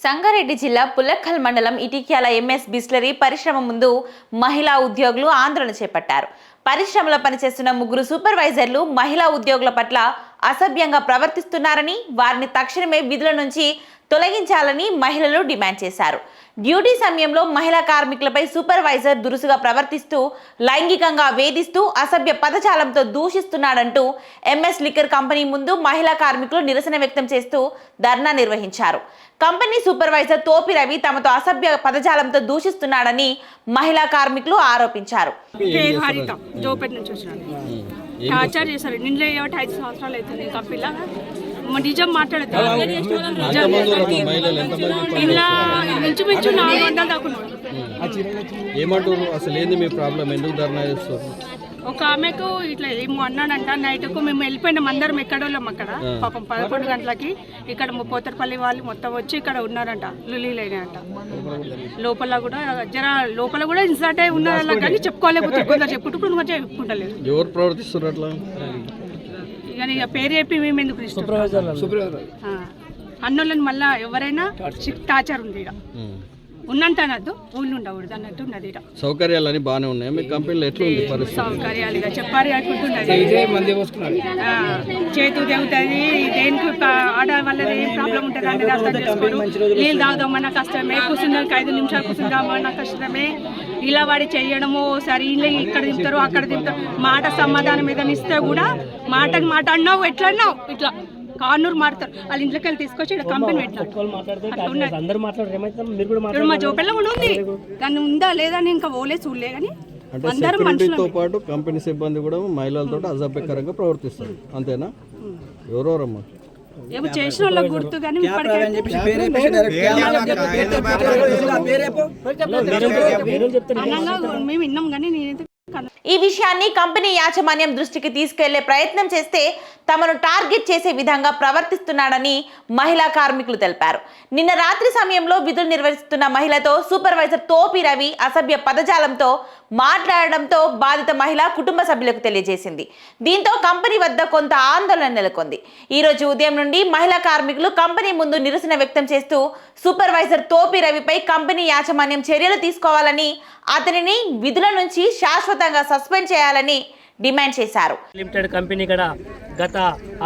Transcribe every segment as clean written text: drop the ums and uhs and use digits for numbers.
సంగారెడ్డి జిల్లా పుల్లక్కల్ మండలం ఇటిక్యాల ఎంఎస్ బిస్లరీ పరిశ్రమ ముందు మహిళా ఉద్యోగులు ఆందోళన చేపట్టారు. పరిశ్రమలో పనిచేస్తున్న ముగ్గురు సూపర్వైజర్లు మహిళా ఉద్యోగుల పట్ల అసభ్యంగా ప్రవర్తిస్తున్నారని, వారిని తక్షణమే విధుల నుంచి తొలగించాలని మహిళలు డిమాండ్ చేశారు. డ్యూటీ సమయంలో మహిళా కార్మికులపై సూపర్వైజర్ దురుసుగా ప్రవర్తిస్తూ లైంగికంగా వేధిస్తూ అసభ్య పదజాలంతో దూషిస్తున్నాడంటూ ఎంఎస్ లిక్కర్ కంపెనీ ముందు మహిళా కార్మికులు నిరసన వ్యక్తం చేస్తూ ధర్నా నిర్వహించారు. కంపెనీ సూపర్వైజర్ తోపి రవి తమతో అసభ్య పదజాలంతో దూషిస్తున్నాడని మహిళా కార్మికులు ఆరోపించారు. నిజం మాట్లాడతారు. ఇలా ఇంచుమించు 400 దాకా ఏమంటారు? అసలు ఏంది మీ ప్రాబ్లం? ఎందుకు ధర్నా చేస్తారు? ఒక ఆమెకు ఇట్లా ఏమో అన్నాడంట. నైట్కు మేము వెళ్ళిపోయినాం, అందరం ఎక్కడోళ్ళం అక్కడ. పాపం 11 గంటలకి ఇక్కడ పోతరపల్లి వాళ్ళు మొత్తం వచ్చి ఇక్కడ ఉన్నారంట, లులీలైనాయంట. లోపల కూడా ఇన్సర్ట్ అయి ఉన్నారు, కానీ చెప్పుకోలేకపోతే చెప్పుకుంటలేదు. ఎవరు ప్రవర్తిస్తారు అట్లా? ఇక పేరు చెప్పి మేము ఎందుకు అన్నోళ్ళని మళ్ళా ఎవరైనా టార్చర్ ఉంది. ఇక ఉన్నంత అనద్దు, ఊళ్ళు ఉండకూడదు అన్నట్టు ఉన్నది. సౌకర్యాలని బాగానే ఉన్నాయి మీ కంపెనీలో? ఎట్లా ఉంది పరిస్థితి? సౌకర్యాలు ఇక చెప్పారు అనుకుంటున్నది. చేతు తెగుతుంది, దేనికి ఆడవాళ్ళ ఏం ప్రాబ్లం ఉంటుంది అనేది అర్థం చేసుకోరు. నీళ్ళు తాగుదామన్నా కష్టమే, కూర్చున్నాక 5 నిమిషాలు కూర్చుందామన్నా కష్టమే. ఇలా వాడి చేయడము సరే, ఇక్కడ దింపుతారు అక్కడ దింపుతారు. మాట సమాధానం ఏదైనా ఇస్తే కూడా మాటకి మాట అన్నావు, ఎట్లా అన్నావు, ఇట్లా కార్నూరు మారుతారు. వాళ్ళ ఇంట్లోకి వెళ్ళి తీసుకొచ్చి ఇక్కడ కంపెనీ పెట్టారు. మా జోపెల్ల కూడా ఉంది, దాన్ని ఉందా లేదా అని ఇంకా ఓలే చూడలే. కానీ అందరూ మనుషులతో పాటు కంపెనీ సిబ్బంది కూడా మహిళలతో అసభ్యకరంగా ప్రవర్తిస్తారు, అంతేనా? ఎవరెవరమ్మా? ఏమో చేసిన వాళ్ళకి గుర్తు, కానీ మేము విన్నాం. కానీ నేనైతే ఈ విషయాన్ని కంపెనీ యాజమాన్యం దృష్టికి తీసుకెళ్లే ప్రయత్నం చేస్తే తమను టార్గెట్ చేసే విధంగా ప్రవర్తిస్తున్నాడని మహిళా కార్మికులు తెలిపారు. నిన్న రాత్రి సమయంలో విధులు నిర్వహిస్తున్న మహిళతో సూపర్వైజర్ తోపి రవి అసభ్య పదజాలంతో మాట్లాడడంతో బాధిత మహిళ కుటుంబ సభ్యులకు తెలియజేసింది. దీంతో కంపెనీ వద్ద కొంత ఆందోళన నెలకొంది. ఈ రోజు ఉదయం నుండి మహిళా కార్మికులు కంపెనీ ముందు నిరసన వ్యక్తం చేస్తూ సూపర్వైజర్ తోపి రవిపై కంపెనీ యాజమాన్యం చర్యలు తీసుకోవాలని, అతనిని విధుల నుంచి శాశ్వతంగా సస్పెండ్ చేయాలని డిమాండ్ చేశారు. లిమిటెడ్ కంపెనీ ఇక్కడ గత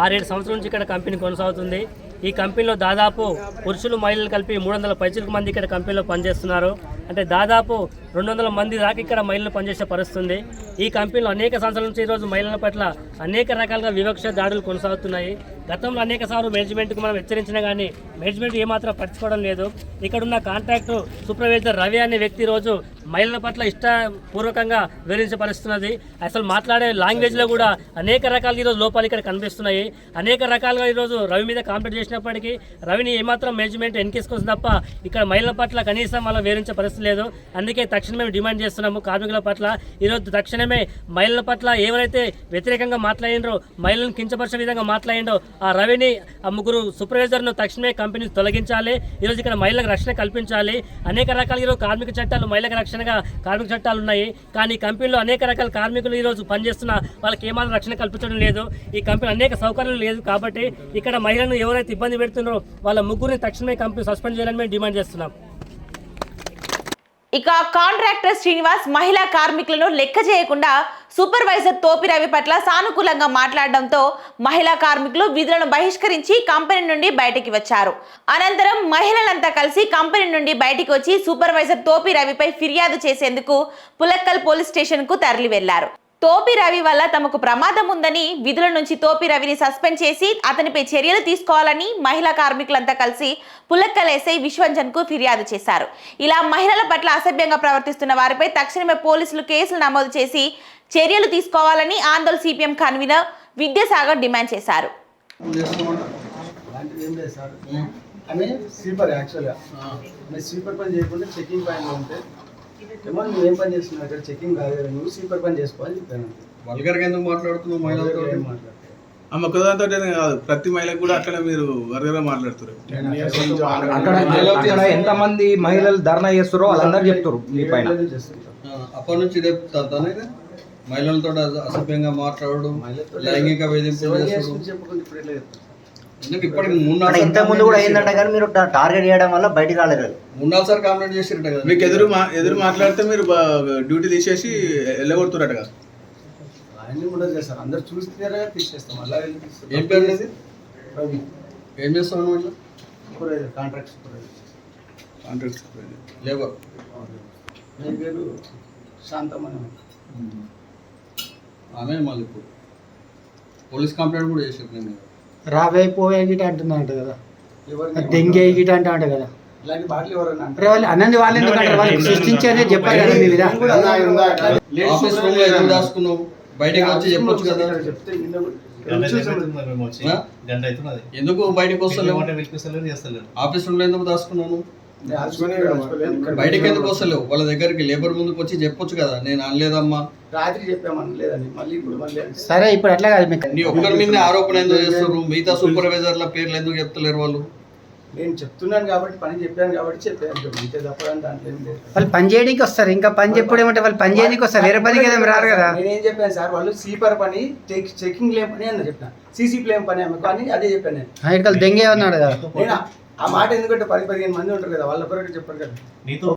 6-7 సంవత్సరాల నుంచి ఇక్కడ కంపెనీ కొనసాగుతుంది. ఈ కంపెనీలో దాదాపు పురుషులు మహిళలు కలిపి 300 పైచిలకు మంది ఇక్కడ కంపెనీలో పనిచేస్తున్నారు. అంటే దాదాపు 200 మంది దాకా ఇక్కడ మహిళలు పనిచేసే పరిస్థితుంది. ఈ కంపెనీలో అనేక సంవత్సరాల నుంచి ఈరోజు మహిళల పట్ల అనేక రకాలుగా వివక్ష దాడులు కొనసాగుతున్నాయి. గతంలో అనేక సార్లు మేనేజ్మెంట్కి మనం హెచ్చరించినా కానీ మేనేజ్మెంట్ ఏమాత్రం పట్టించుకోవడం లేదు. ఇక్కడున్న కాంట్రాక్టు సూపర్వైజర్ రవి అనే వ్యక్తి రోజు మహిళల పట్ల ఇష్టపూర్వకంగా వివరించపరుస్తున్నది. అసలు మాట్లాడే లాంగ్వేజ్లో కూడా అనేక రకాలుగా ఈరోజు లోపాలు ఇక్కడ కనిపిస్తున్నాయి. అనేక రకాలుగా ఈరోజు రవి మీద కాంప్లైంట్ చేసినప్పటికీ రవిని ఏమాత్రం మేనేజ్మెంట్ ఎన్కేసుకోవచ్చు తప్ప ఇక్కడ మహిళల పట్ల కనీసం అలా వివరించే పరిస్థితి లేదు. అందుకే తక్షణమే డిమాండ్ చేస్తున్నాము కార్మికుల పట్ల. ఈరోజు తక్షణమే మహిళల పట్ల ఎవరైతే వ్యతిరేకంగా మాట్లాడిండ్రో, మహిళలను కించపరిచే విధంగా మాట్లాడిండో ఆ రవిని, ఆ ముగ్గురు సూపర్వైజర్ను తక్షణమే కంపెనీ తొలగించాలి. ఈరోజు ఇక్కడ మహిళలకు రక్షణ కల్పించాలి. అనేక రకాల ఈరోజు కార్మిక చట్టాలు, మహిళలకు రక్షణగా కార్మిక చట్టాలు ఉన్నాయి. కానీ కంపెనీలో అనేక రకాల కార్మికులు ఈరోజు పనిచేస్తున్న వాళ్ళకి ఏమాత్రం రక్షణ కల్పించడం లేదు. ఈ కంపెనీ అనేక సౌకర్యాలు లేదు. కాబట్టి ఇక్కడ మహిళలను ఎవరైతే ఇబ్బంది పెడుతున్నారో వాళ్ళ ముగ్గురిని తక్షణమే కంపెనీ సస్పెండ్ చేయాలని మేము డిమాండ్ చేస్తున్నాం. ఇక కాంట్రాక్టర్ శ్రీనివాస్ మహిళా కార్మికులను లెక్క చేయకుండా సూపర్వైజర్ తోపి రవి పట్ల సానుకూలంగా మాట్లాడడంతో మహిళా కార్మికులు విధులను బహిష్కరించి కంపెనీ నుండి బయటికి వచ్చారు. అనంతరం మహిళలంతా కలిసి కంపెనీ నుండి బయటికి వచ్చి సూపర్వైజర్ తోపి రవిపై ఫిర్యాదు చేసేందుకు పుల్లక్కల్ పోలీస్ స్టేషన్ కు తరలి వెళ్లారు. తోపి రవి వల్ల తమకు ప్రమాదం ఉందని, విధుల నుంచి తోపి రవిని సస్పెండ్ చేసి అతనిపై చర్యలు తీసుకోవాలని మహిళా కార్మికులంతా కలిసి పుల్లక్కల్ ఎస్ఐ విశ్వంజన్ కు ఫిర్యాదు చేశారు. ఇలా మహిళల పట్ల అసభ్యంగా ప్రవర్తిస్తున్న వారిపై తక్షణమే పోలీసులు కేసులు నమోదు చేసి చర్యలు తీసుకోవాలని ఆందోళన సిపిఎం కన్వీనర్ విద్యాసాగర్ డిమాండ్ చేశారు. ఏం పని చేస్తున్నావు ఇక్కడ? చెకింగ్ కాదు కదా, నువ్వు స్లీపర్ పని చేసుకోవాలి చెప్పాను. వల్గర్గా ఎందుకు మాట్లాడుతున్నావు? మహిళలతో ఆమె ఒక్కదాంతో కాదు, ప్రతి మహిళకు కూడా అట్లనే మీరు వల్గర్గా మాట్లాడుతారు. అక్కడ ఎంతమంది మహిళలు ధర్నా చేస్తారో వాళ్ళందరూ చెప్తారు మీ పైన. అప్పటి నుంచి ఇదే మహిళలతో అసభ్యంగా మాట్లాడడం, లైంగిక వేధింపులు చెప్పుకుంటే ఇప్పుడు ఎట్లా చెప్తారు? ఎందుకు ఇప్పటికి 3-4 అంటే ఇంతకు ముందు కూడా అయిందంట కానీ మీరు టార్గెట్ చేయడం వల్ల బయటికి రాలేదు. 3-4 సార్లు కంప్లైంట్ చేసిరట కదా. మీకు ఎదురు మాట్లాడితే మీరు డ్యూటీ తీసేసి వెళ్ళగొడుతురట కదా. ఆయన్ని కూడా చేస్తారు, అందరు చూస్తే తీసేస్తాం. అలా ఏం పేరు అనేది ఏం చేస్తాను నువ్వు? Supervisor, contract supervisor. Contract supervisor. Labour. మీ పేరు శాంతమని. ఆమె మళ్ళీ ఇప్పుడు పోలీస్ కంప్లైంట్ కూడా చేసారు నేను. రాబోయే పోయే గిట అంటున్నారంట కదా, ఎవరిని దెంగే గిట అంట కదా. ఇలాంటి బాటలు ఎవరైనా అంటే వాళ్ళు అన్నది వాళ్ళు ఎందుకంటారు, వాళ్ళు సృష్టించేదే చెప్పారు కదా మీ మీద. ఆఫీస్ రూమ్ లో ఎందుకు దాచుకున్నావు? బయటకు వచ్చి చెప్పొచ్చు కదా. చెప్తే ఎందుకు బయటకు వస్తలేవు? ఆఫీస్ రూమ్ లో ఎందుకు దాచుకున్నాను? బయటకి ఎందుకు వస్తలేవు? వాళ్ళ దగ్గరికి లేబర్ ముందుకు వచ్చి చెప్పొచ్చు కదా, నేను అనలేదమ్మా. రాత్రి చెప్పామని లేదని మళ్ళీ ఇప్పుడు మళ్ళీ సరే ఇప్పుడు అట్లా కాదు మీకు. నీ ఒక్కరి మీద ఆరోపణ ఎందుకు చేస్తారు? మిగతా సూపర్వైజర్ల పేర్లు ఎందుకు చెప్తలేరు వాళ్ళు? నేను చెప్తున్నాను కాబట్టి, పని చెప్పాను కాబట్టి చెప్పాను. అంతే తప్పదని దాంట్లో ఏం లేదు. వాళ్ళు పని చేయడానికి వస్తారు, ఇంకా పని చెప్పుడు ఏమంటే వాళ్ళు పని చేయడానికి వస్తారు, వేరే పనికి ఏదో రారు కదా. నేనేం చెప్పాను సార్, వాళ్ళు సీపర్ పని, చెకింగ్ లేం పని అని చెప్పిన, సీసీ ప్లేమ్ పని ఆమె కానీ అదే చెప్పాను నేను. ఇక్కడ దెంగే ఉన్నాడు కదా. నేను ఆ మాట ఎందుకంటే 10-15 మంది ఉంటారు కదా, వాళ్ళ కొరకు చెప్పారు కదా.